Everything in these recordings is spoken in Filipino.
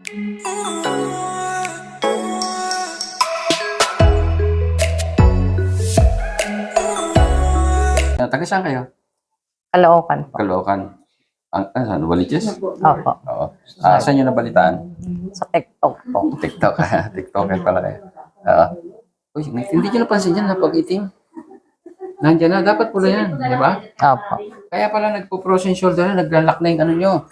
Taga saan kayo? Caloocan po. Caloocan. Saan? Novaliches? Opo. Oo. Saan nyo nabalitaan? Sa TikTok po. TikTok. TikToker pala kayo. Oo. Uy, hindi nyo napansin yan na pag-itim. Nandiyan na. Dapat pula yan. Di ba? Opo. Kaya pala nagpo-frozen shoulder na, naglalak na yung ano nyo.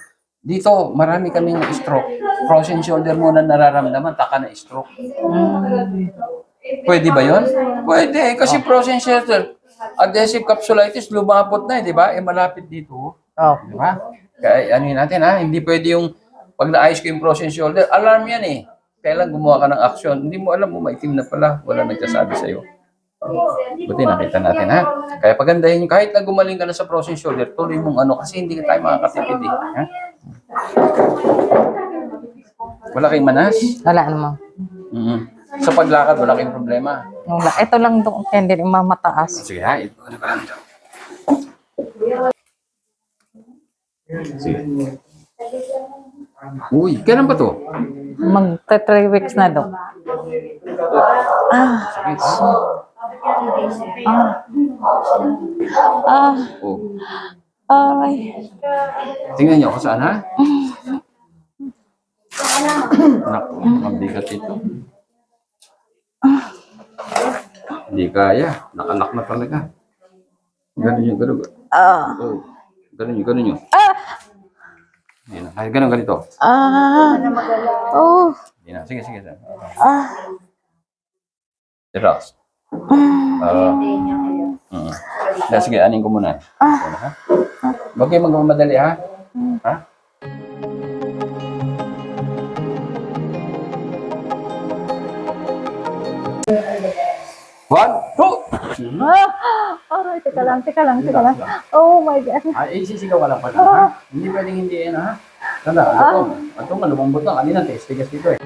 Dito, marami kaming stroke. Frozen shoulder mo na nararamdaman, taka na stroke. Pwede ba yon? Pwede, kasi frozen shoulder. Adhesive capsulitis, lumapot na, di ba? Malapit dito. Opo. Di ba? Kaya ano yun natin, ha? Hindi pwede yung, pag naayos ko yung frozen shoulder, alarm yan eh. Kailan gumawa ka ng action, hindi mo alam mo, maitim na pala. Wala nagsasabi sa'yo. Buti nakita natin, ha? Kaya pagandahin nyo, kahit na gumaling ka na sa frozen shoulder, tuloy mong ano, kasi hindi ka tayo makakatipid eh. Ha? Wala kayong manas? Wala naman. Sa paglakad, wala kayong problema. Wala. Ito lang doon, hindi rin mamataas. Sige, ha? Ito, ano ka lang ito? Sige. Uy, kailan ba to? Mag-3 weeks na doon. Sakit. Oh. Ay. Tingnan niyo ako saan, ha? Naku, mabigat ito. Hindi kaya. Nakanak na talaga. Ganun yun, ganun. Oh. Ganun yun. Hindi na. Ay, ganun, ganito. Oh. Hindi na. Sige. Relax. Sige, anin ko muna. Ha? Huwag kayo magmamadali, ha? Ha? One, two! Aray, teka lang. Oh my God. Ay, sisigaw ka lang pala, ha? Hindi pwedeng hindi yan, ha? Tanda, ito nga, lumambot lang. Kanina, tigas dito, eh.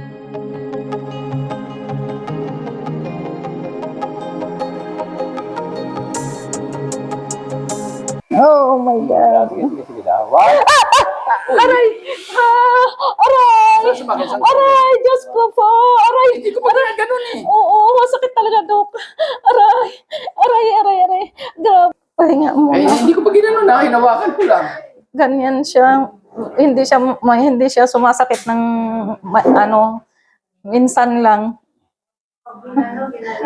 Oh my God. Sige daw. One! Aray! Aray! Saan sumakit? Aray! Diyos ko po! Aray! Hindi ko pa ganun, eh. Oo, masakit talaga, Dok. Aray! Grabe. Pahinga mo. Ay, hindi ko pa ginano na. Hinawakan ko lang. Ganyan siya. Hindi siya sumasakit ng minsan lang.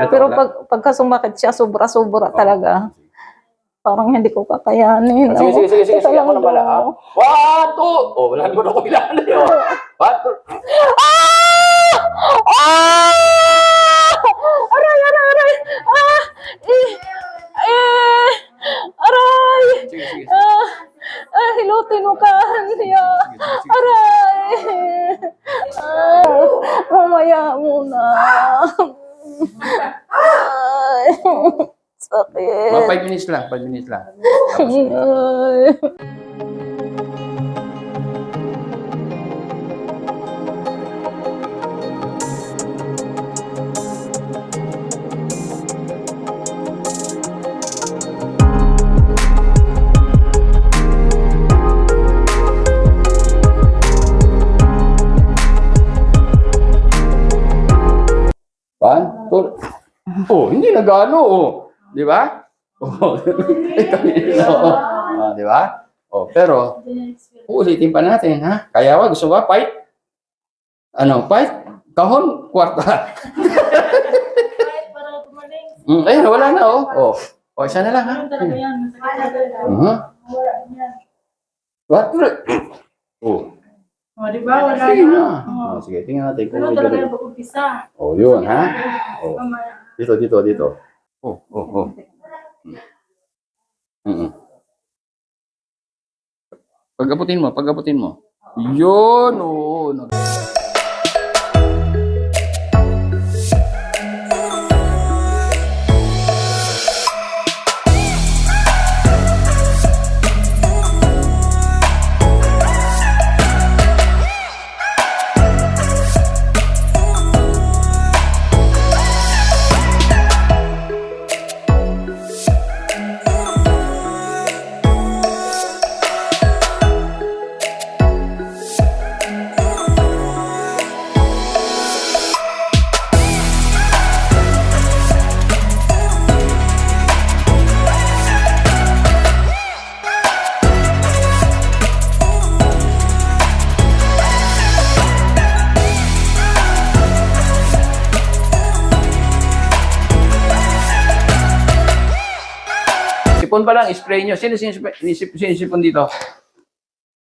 Pero pagka sumakit siya, sobra-sobra talaga. Parang hindi ko kakayanin. Sige. Ako na pala, ha? One, two! Oh, wala naman ako ilan. One, two. Aray! Aray! Sige. Hilutin mo ka niya. Aray! Mamaya muna. Ay, sakit. Mga 5 minutes lang. 5 minutes lang. Ay. One, two. Oh, hindi na gano, oh. Di ba? Oh, di ba? Oh, pero, uulitin pa natin, ha? Kaya wa, gusto ba? Fight? Ano, fight? Kahon? Kwarta. Ayun, wala na, oh. Oh, isa na lang, ha? What? Oh. O, di ba? Wala Sige na. na. Oh, sige, tingnan natin kung Ano may talaga ganun. yung pag-umpisa? Oh, yun, ha? Oh. Mamaya. Dito. Oh. Pag-aputin mo. Yun, oh. sipon pa lang, spray nyo. Sino sinisipon dito?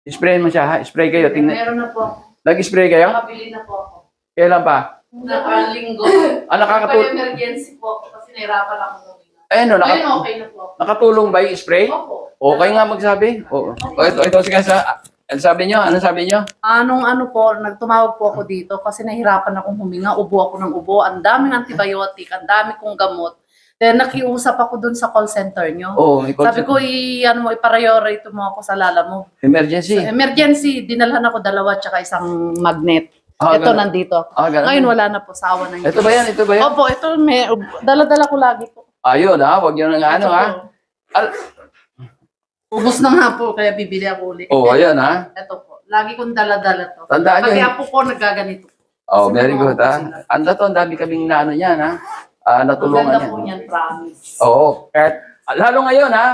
Sprayin mo siya, ha? Spray kayo. Tingnan. Meron na po ako. Nag-spray kayo? Nakabili na po ako. Kailan pa? Nakalinggo. Nakakatulong. Emergency po ako kasi nahirapan ako huminga. Ayun, Ngayon okay na po. nakatulong ba yung spray? Opo. Okay nga magsabi. Oo. Ito, sige sa... Ano sabi nyo? Ano sabi nyo? Ano po, nagtumawag po ako dito kasi nahirapan akong huminga. Ubo ako ng ubo. Ang daming antibiotic, ang dami kong gamot. Then nakiusap ako dun sa call center nyo. Oo, may Sabi ko, i-priority mo ako sa lala mo. emergency. Sa emergency, dinalhan ako 2 tsaka isang magnet. Ah, Ito ganun. nandito. Ganun. Ngayon wala na po, sa awa ng Ito ba yan? Ito ba yan? Opo, ito, dala-dala ko lagi po. Ayun, ha? Huwag nyo nang ano, Ito ha? po. Ubus na nga po, kaya bibili ako ulit. Oo, ayan, ha? Ito po, lagi kong dala-dala to. Tandaan nyo. Pati apo ko nagaganito. Oh, Kasi very good, mga ha? sila. Ano to? Ang dami kaming naano yan, ha? Ang Natulungan ganda yan. po niyan, promise. Oo. Lalo ngayon, ha?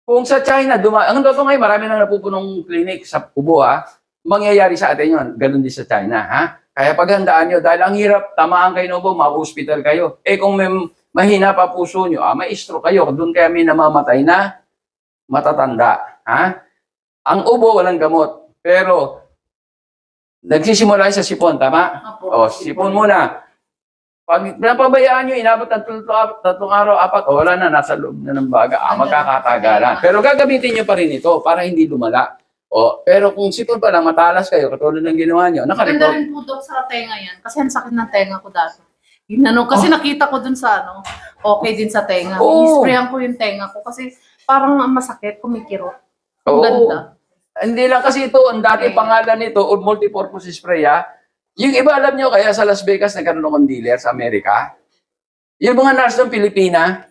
Kung sa China, ang totoo ngayon, marami nang napupunong clinic sa ubo, ha? Mangyayari sa atin yun. Ganun din sa China, ha? Kaya paghandaan nyo, dahil ang hirap, tamaan kayo ng ubo, ma-hospital kayo. Kung may mahina pa puso nyo, may stroke kayo. Doon kaya may namamatay na matatanda, ha? Ang ubo, walang gamot. Pero, nagsisimula sa sipon, tama? O, sipon muna. Pag napabayaan nyo, inabot ng 3 araw, 4, wala na, nasa loob na ng baga, magkakatagalan. Pero gagamitin nyo pa rin ito para hindi lumala. Pero kung sipon pa lang, matalas kayo, katulad ng ginawa nyo, Maganda nakarecord. rin po Dok, sa tenga yan. Kasi ang sakit ng tenga ko dati. Kasi nakita ko dun sa okay din sa tenga. Oo. I-sprayan ko yung tenga ko kasi parang masakit, kumikirot. Ang Oo. ganda. Hindi lang kasi ito, ang dati pangalan nito, o multipurpose spray, ha? Yung iba, alam nyo, kaya sa Las Vegas, nagkaroon akong dealer sa Amerika. Yung mga nurse ng Pilipina,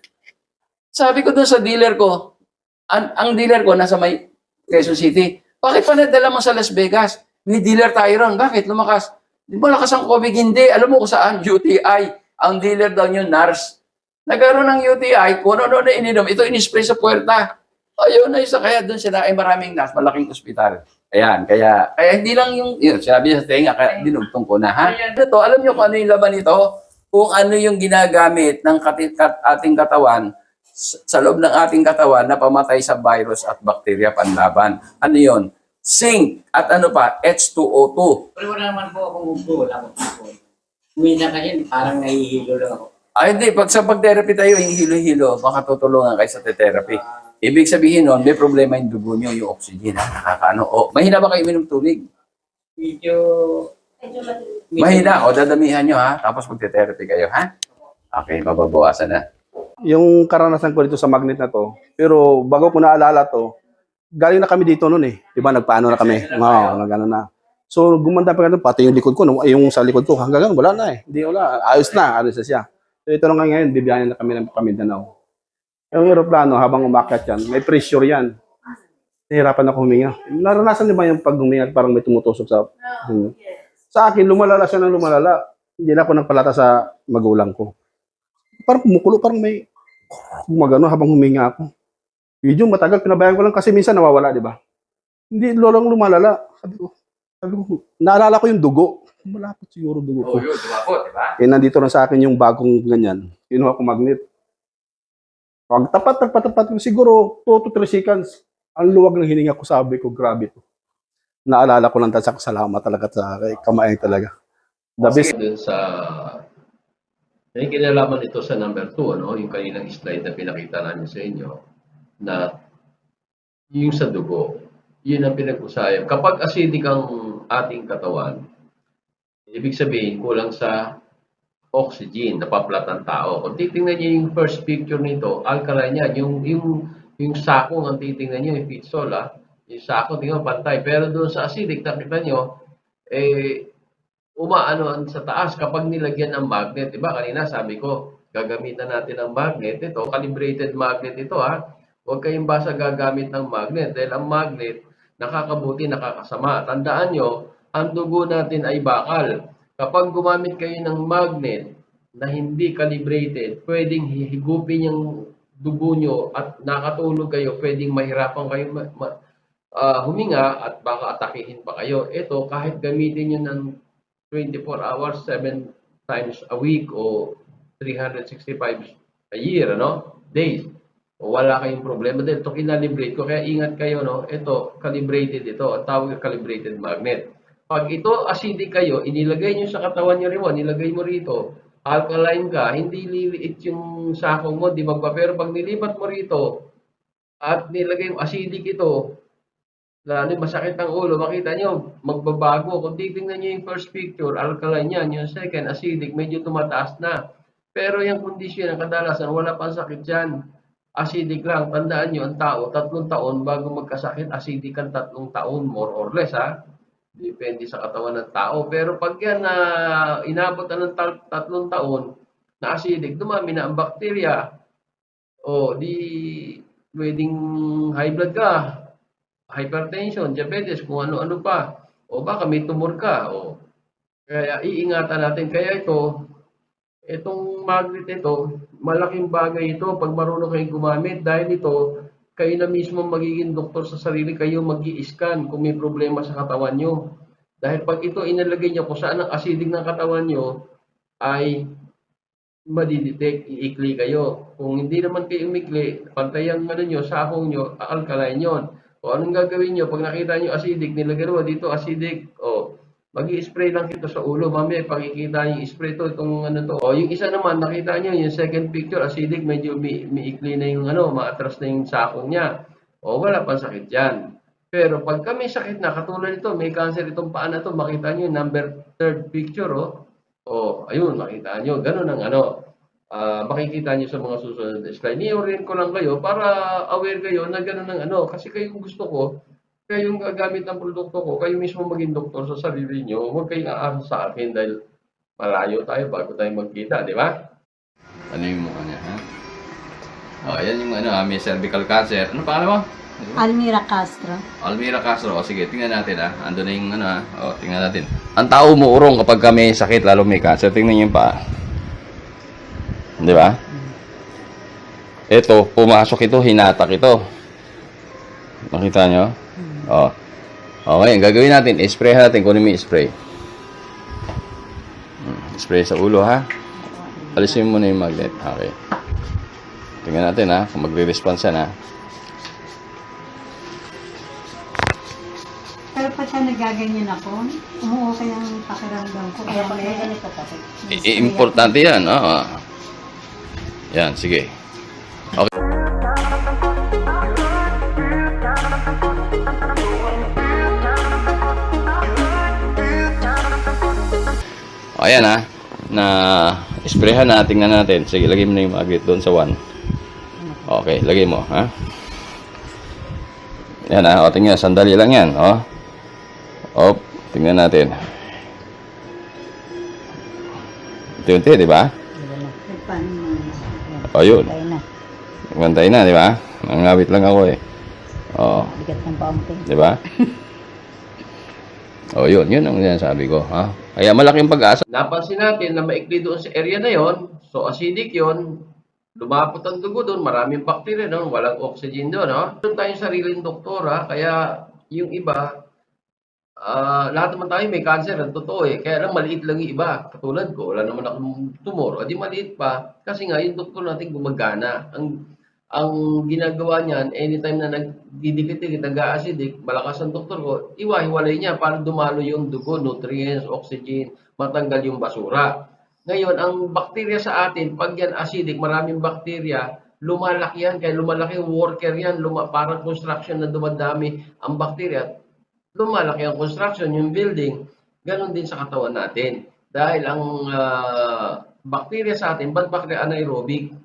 sabi ko doon sa dealer ko, ang dealer ko nasa may Quezon City, bakit pa nadala mo sa Las Vegas? May dealer tayo ron. Bakit? Lumakas. Di ba lakas ang COVID? Hindi. Alam mo kung saan? UTI. Ang dealer daw nyo, nurse. Nagkaroon ng UTI, kung ano na ininom, ito in-spray sa puwerta. Ayun na isa, kaya doon sila ay maraming nurse, malaking ospital. Ayan, kaya hindi lang yung sinabi sa tenga, kaya dinugtong ko na, ha? Ito, alam nyo kung ano yung laman nito? Kung ano yung ginagamit ng ating katawan, sa loob ng ating katawan na pamatay sa virus at bakterya panlaban. Ano yun? Zinc at ano pa? H2O2. Pero wala naman po akong ubo, wala akong ubo. Uwi na kasi parang nahihilo lang ako. Ay, hindi. Pag sa pag-therapy tayo, yung hilo-hilo, makatutulungan kayo sa therapy. Ibig sabihin nun, may problema yung dugo nyo, yung oxygen, ha? Nakakaano. Mahina ba kayo minom tubig? Medyo... Mahina. Dadamihan nyo, ha? Tapos mag-therapy kayo, ha? Okay, mababawasan na. Yung karanasan ko dito sa magnet na to, pero bago ko naalala to, galing na kami dito noon eh. Di ba, nagpaano na kami. Nagano na. So, gumanda pa ganun, pati yung likod ko, yung sa likod ko, hanggang wala na eh. Hindi, wala. Ayos na siya. So, ito lang ngayon, bibiyahin na kami ng Pamindanao. Yung aeroplano, habang umakyat yan, may pressure yan. Nahirapan ako huminga. Naranasan niyo ba yung pag huminga, parang may tumutusok sa... Sa akin, lumalala siya ng lumalala. Hindi na ako nagpalata sa magulang ko. Parang kumukulo, parang may gumagano habang huminga ako. Medyo matagal, pinabayaan ko lang kasi minsan nawawala, di ba? Hindi, lolang lumalala. Sabi ko, naalala ko yung dugo. Malapit siguro dugo ko. Yun, dumapot, di ba? Nandito na sa akin yung bagong ganyan. Kinuha ko magnet. Pag tapat ko, siguro 2 to 3 seconds, ang luwag ng hininga ko, sabi ko, grabe to. Naalala ko lang sa salamat talaga sa kamay talaga. The best. Dun sa may kinalaman ito sa number 2, ano, yung kaninang slide na pinakita namin sa inyo, na yung sa dugo, yun ang pinag-usayan. Kapag acidic ang ating katawan, ibig sabihin kulang sa oxygen, napaplat ang tao. Kung titingnan niyo yung first picture nito, alkaline yan. Yung sakong ang titingnan niyo, yung pitsol, yung sakong, tingnan pantay. Pero doon sa acidic, nakita niyo, umaano sa taas kapag nilagyan ng magnet. Diba? Kanina sabi ko, gagamitan natin ng magnet. Ito, calibrated magnet ito, ha. Huwag kayong basta gagamit ng magnet. Dahil ang magnet, nakakabuti, nakakasama. Tandaan nyo, ang dugo natin ay bakal. Kapag gumamit kayo ng magnet na hindi calibrated, pwedeng higupin yung dugo nyo at nakatulog kayo, pwedeng mahirapan kayo huminga at baka atakihin pa kayo. Ito, kahit gamitin nyo ng 24 hours, 7 times a week o 365 a year, days. o wala kayong problema dahil ito kinalibrate ko. Kaya ingat kayo, no? Ito, calibrated ito. Ang tawag na calibrated magnet. Pag ito acidic kayo, inilagay nyo sa katawan nyo rin mo, nilagay mo rito, alkaline ka, hindi liliit yung sakong mo, di ba? Pero pag nilipat mo rito, at nilagay yung acidic ito, lalo masakit ang ulo, makita nyo, magbabago. Kung titingnan nyo yung first picture, alkaline yan. Yung second, acidic, medyo tumataas na. Pero yung kondisyon, ang kadalasan, wala pang sakit yan. Acidic lang. Tandaan nyo, ang tao, 3 taon bago magkasakit, acidic ang 3 taon, more or less, ha? Depende sa katawan ng tao. Pero pag yan na inabot na ng 3 taon na acidic, dumami na ang bakterya. O, di pwedeng high blood ka, hypertension, diabetes, kung ano-ano pa. O baka may tumor ka. O, kaya iingatan natin. Kaya itong magnet ito, malaking bagay ito pag marunong kayong gumamit. Dahil ito, kayo na mismo magiging doktor sa sarili, kayo mag-i-scan kung may problema sa katawan nyo. Dahil pag ito inalagay nyo kung saan ang acidic ng katawan nyo, ay madidetect, iikli kayo. Kung hindi naman kayo umikli, pantay ang nyo, sakong nyo, alkaline yun. O anong gagawin nyo? Pag nakita nyo acidic, nilagay mo dito acidic, o mag-i-spray lang ito sa ulo. Mamaya, pakikita yung spray to, itong ano to. O yung isa naman, nakita nyo, yung second picture, acidic, medyo miikli na yung maatras na yung sakong niya. O wala pang sakit yan. Pero pag kami sakit na, katulad ito, may cancer itong paa na to, makita nyo yung number 3rd picture, o ayun, makita nyo, ganun ang makikita nyo sa mga susunod na slide. Ni-orient ko lang kayo para aware kayo na ganun ang kasi kayo gusto ko, kayong gagamit ng produkto ko, kayo mismo maging doktor sa sarili nyo, huwag kayong aasa sa akin dahil malayo tayo bago tayo magkita, di ba? Ano yung mukha niya, ha? O, ayan yung may cervical cancer. Ano pangalan mo? Almira Castro. Almira Castro. O, sige, tingnan natin, ha? Ando na yung O, tingnan natin. Ang tao umuurong kapag may sakit, lalo may cancer. Tingnan niyo yung paa. Di ba? Ito, pumasok ito, hinatak ito. Nakita nyo? O. Okay, ang gagawin natin, spray natin. Kunin mo yung spray. Spray sa ulo, ha? Alisin mo na yung magnet. Okay. Tingnan natin, ha? Kung magre-response yan, ha? Pero pagka nagaganyan ako, okay ang pakiramdam ko. Kaya may ganito pa. Importante yan, Yan, sige. Okay. Ayan, na sprayhan na, tingnan natin. Sige, lagay mo na yung magnet doon sa 1. Okay, lagay mo, ha? Yan, o, tingnan, sandali lang yan, tingnan natin. Unti-unti, di ba? O, yun. Nagpantay na, di ba? Nangawit lang ako, O. Bigat ng pumping. Di ba? O, yun ang sinasabi ko, ha? Kaya malaking pag-asa. Napansin natin na maikli doon sa area na yon, so acidic yon, lumapot ang dugo doon, maraming bacteria doon, walang oxygen doon, Doon tayong sariling doktora, kaya yung iba, lahat naman tayo may cancer, ang totoo kaya lang maliit lang yung iba. Katulad ko, wala naman akong tumor, o di maliit pa, kasi nga yung doktor natin gumagana. Ang ginagawa niyan, anytime na nagdidikit-dikit, nag-acidic, malakas ang doktor ko, iwa-hiwalay niya para dumalo yung dugo, nutrients, oxygen, matanggal yung basura. Ngayon, ang bakterya sa atin, pag yan acidic, maraming bakterya, lumalaki yan, kaya lumalaki yung worker yan, parang construction na dumadami ang bakterya, lumalaki ang construction, yung building, ganon din sa katawan natin. Dahil ang bakterya sa atin, bad bacteria anaerobic,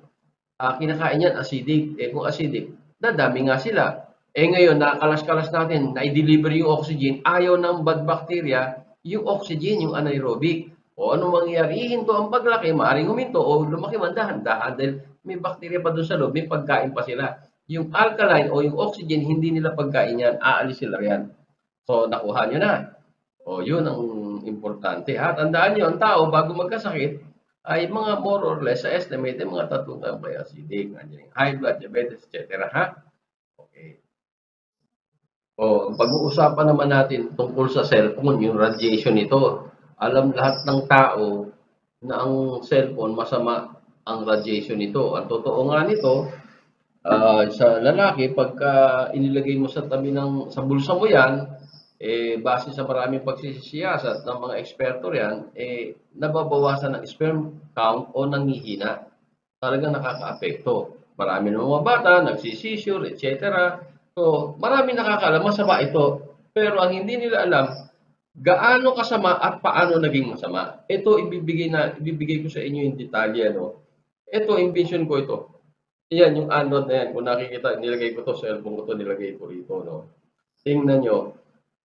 kinakain yan acidic. Kung acidic, dadami nga sila. Ngayon, nakalas-kalas natin, na-deliver yung oxygen, ayaw ng bad bacteria, yung oxygen, yung anaerobic. O anong mangyayari? Ihinto ang paglaki, maaaring huminto, o lumaki man dahan-dahan dahil may bakterya pa doon sa loob, may pagkain pa sila. Yung alkaline o yung oxygen, hindi nila pagkain yan, aalis sila yan. So, nakuha nyo na. O, yun ang importante. Tandaan nyo, ang tao, bago magkasakit, ay mga more or less, sa estimate, mga 3 taon kaya acidic, high blood, diabetes, etc. Okay. O, pag-uusapan naman natin tungkol sa cellphone, yung radiation nito. Alam lahat ng tao na ang cellphone, masama ang radiation nito. Ang totoo nga nito, Sa lalaki, pagka inilagay mo sa tabi sa bulsa mo yan, base sa maraming pagsisiyasat ng mga eksperto yan, nababawasan ng sperm count o nanghihina. Talagang nakakaapekto. Marami ng mga bata, nagsisisure, etc. So, marami nakakaalam, masama ito. Pero ang hindi nila alam, gaano kasama at paano naging masama. Ito, ibibigay ko sa inyo yung detalye. No? Ito, invention ko ito. Yan, yung anode na yan. Kung nakikita, nilagay ko to, cellphone ko to, nilagay ko rito. No? Tingnan nyo.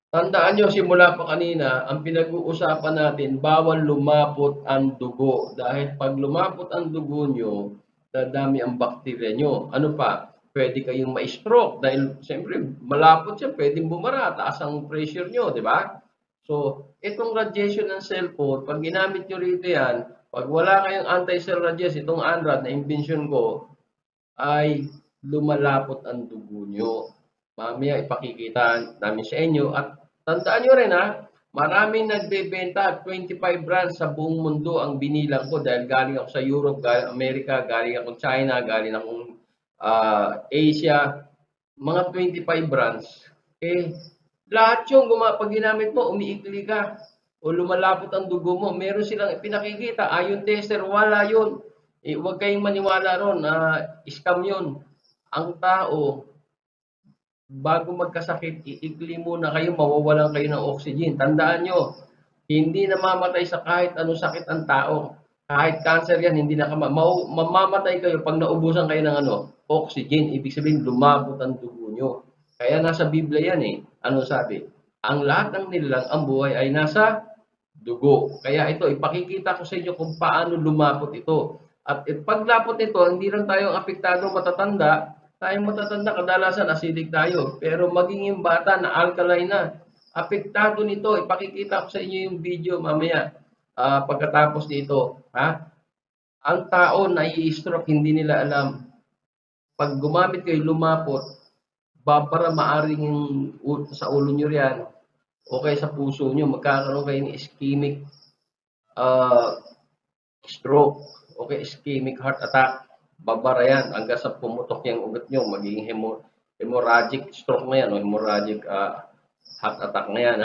Tandaan nyo, simula pa kanina, ang pinag-uusapan natin, bawal lumapot ang dugo. Dahil pag lumapot ang dugo nyo, dadami ang bakterya nyo. Ano pa? Pwede kayong ma-stroke. Dahil, siyempre, malapot siya, pwedeng bumara, taas ang pressure nyo, di ba? So, itong radiation ng cellphone, pag ginamit nyo rito yan, pag wala kayong anti-cell radiation, itong ANRAD na invention ko, ay lumalapot ang dugo nyo. Mamaya ipakikita namin sa inyo. At tandaan nyo rin maraming nagbebenta, 25 brands sa buong mundo ang binilang ko dahil galing ako sa Europe, galing Amerika, galing ako China, galing akong Asia, mga 25 brands. Lahat yung pag ginamit mo, umiikli ka o lumalapot ang dugo mo, meron silang pinakikita, ion tester, wala yun. Huwag kayong maniwala ron na scam yun. Ang tao, bago magkasakit, iikli muna kayo, mawawalan kayo ng oxygen. Tandaan nyo, hindi namamatay sa kahit anong sakit ang tao. Kahit cancer yan, hindi na mamamatay kayo pag naubusan kayo ng oxygen. Ibig sabihin, lumabot ang dugo nyo. Kaya nasa Biblia yan Ano sabi? Ang lahat ng nilalang, ang buhay ay nasa dugo. Kaya ito, ipakikita ko sa inyo kung paano lumapot ito. At paglapot nito, hindi lang tayo apektado matatanda. Tayong matatanda, kadalasan acidic tayo. Pero maging yung bata na alkaline na, apektado nito. Ipakikita ko sa inyo yung video mamaya. Pagkatapos nito, ang tao na i-stroke, hindi nila alam. Pag gumamit kayo, lumapot, para maaring sa ulo nyo yan, o kaya sa puso nyo, magkakaroon kayo ng ischemic stroke, o kaya ischemic heart attack. Babara yan, hanggang sa pumutok yung ugat nyo, magiging hemorrhagic stroke na yan, o hemorrhagic heart attack na yan.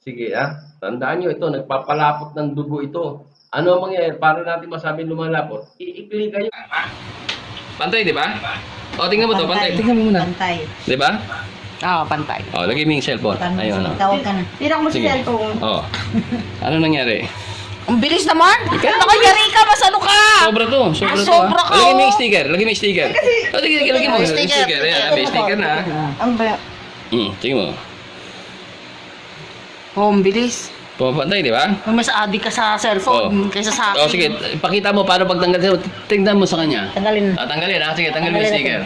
Sige tandaan nyo ito, nagpapalapot ng dugo ito. Ano ang mangyayari? Para natin masabing lumalapot, iikli kayo. Pantay, di ba? Tingnan mo to, pantay. Tingnan mo muna. Pantay. Di ba? Oo, pantay. Lagay mo yung cellphone. Ayun, Tawag ka na. Tirang mo sa Sige. cellphone. Ano nangyari? Ang bilis naman! Nakayari ka, masano ka! Sobra to. Sobra ka, Lagay mo yung oh. sticker. Lagay mo yung sticker. Lagay mo yung sticker. Ayan, may sticker na. Ang ba? Tingnan mo. Ang bilis. Pumapantay, di ba? Mas adik ka sa cellphone kaysa sa akin. Sige. Ipakita mo paano pagtanggal. Tingnan mo sa kanya. Tanggalin. Tanggalin Sige, tanggalin mo yung sticker.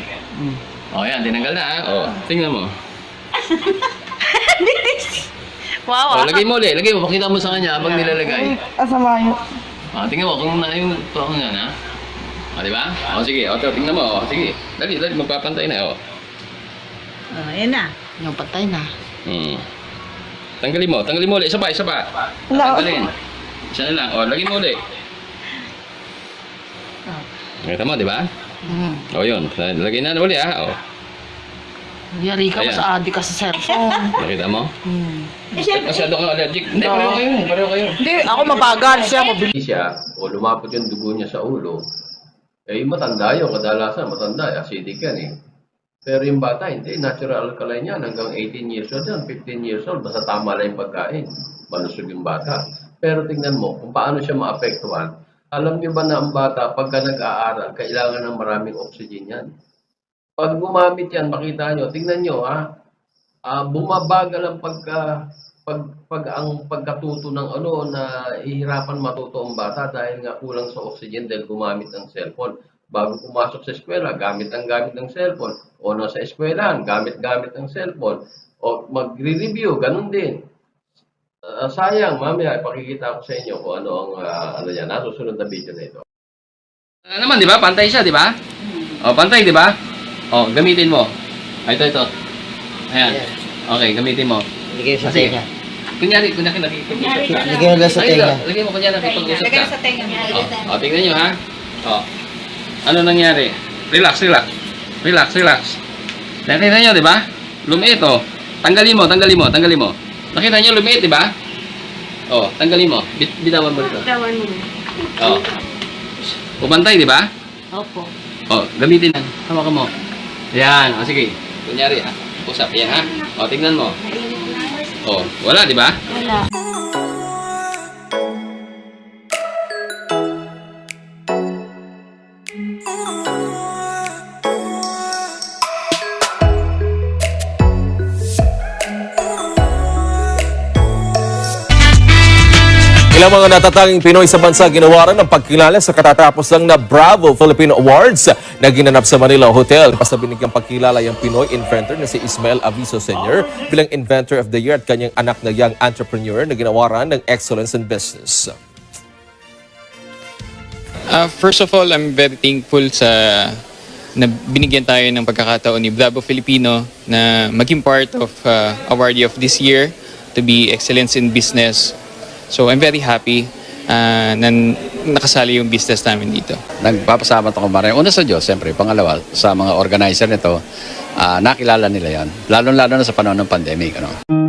Yan, tinanggal na tingnan mo. Wow, Lagay mo ulit. Lagay mo. Pakita mo sa kanya habang nilalagay. Asama yun. Tingnan mo kung yung tuwang yan, di ba? Sige. Tingnan mo. Sige. Dali. Magpapantay na, Ayan na. Yung patay na. Tanggalin mo ulit. Isa pa. Tanggalin. Isa na lang. Lagay mo ulit. Nakita mo, di ba? Yun. Lagay na ulit, Yari ka, Ayan. mas adik ka sa cellphone. Nakita mo? Masyado kang allergic. Hindi, pareho kayo. Hindi, ako mabagal siya, mabilis. Siya, o lumapot yung dugo niya sa ulo, matanda yun. Kadalasan, matanda. Acidic yan, Pero yung bata, hindi. Natural alkaline yan. Hanggang 18 years old yan, 15 years old. Basta tama lang yung pagkain. Malusog yung bata. Pero tingnan mo, kung paano siya maapektuhan. Alam niyo ba na ang bata, pagka nag-aaral, kailangan ng maraming oxygen yan. Pag gumamit yan, makita nyo, tingnan nyo, bumabagal ang pagkatuto ng na ihirapan matuto ang bata dahil nga kulang sa oxygen dahil gumamit ng cellphone. Bago pumasok sa eskwela, gamit ng cellphone. O nasa eskwela, gamit ng cellphone. O magre-review, ganun din. Sayang, mamaya ipakikita ko sa inyo kung ano ang yan, nasusunod na video na ito. Naman, di ba? Pantay siya, di ba? Pantay, di ba? Gamitin mo. Ito. Ayan. Okay, gamitin mo. Lagay sa tenga. Kunyari nakipag-usap ka. Lagay mo lang sa tenga. Lagay mo kunyari nakipag-usap ka. sa tenga. Tingnan nyo, ha? Ano nangyari? Relax, relax. Relax, relax. Nakita nyo, di ba? Lumiit, oh. Tanggalin mo, tanggalin mo, tanggalin mo. Nakita nyo, lumiit, di ba? Oh, tanggalin mo. Bitawan mo ito. Bitawan mo. Oh. Pumantay, di ba? Opo. Oh, gamitin lang. Hawakan mo. Yan. O, sige. Kunyari, ha? Usap. Yan, ha? O, tignan mo. Oh, wala, di ba? Wala. Ilang mga natatanging Pinoy sa bansa ginawaran ng pagkilala sa katatapos lang na Bravo Filipino Awards na ginanap sa Manila Hotel. Basta binigyang pagkilala yung Pinoy inventor na si Ismael Aviso Sr. bilang Inventor of the Year at kanyang anak na young entrepreneur na ginawaran ng Excellence in Business. First of all, I'm very thankful sa na binigyan tayo ng pagkakataon ni Bravo Filipino na maging part of awardee of this year to be Excellence in Business. So I'm very happy na nakasali yung business namin dito. Nagpapasalamat ako maraming. Una sa Diyos, siyempre. Pangalawa, sa mga organizer nito, nakilala nila yan. Lalo-lalo na sa panahon ng pandemic. Ano?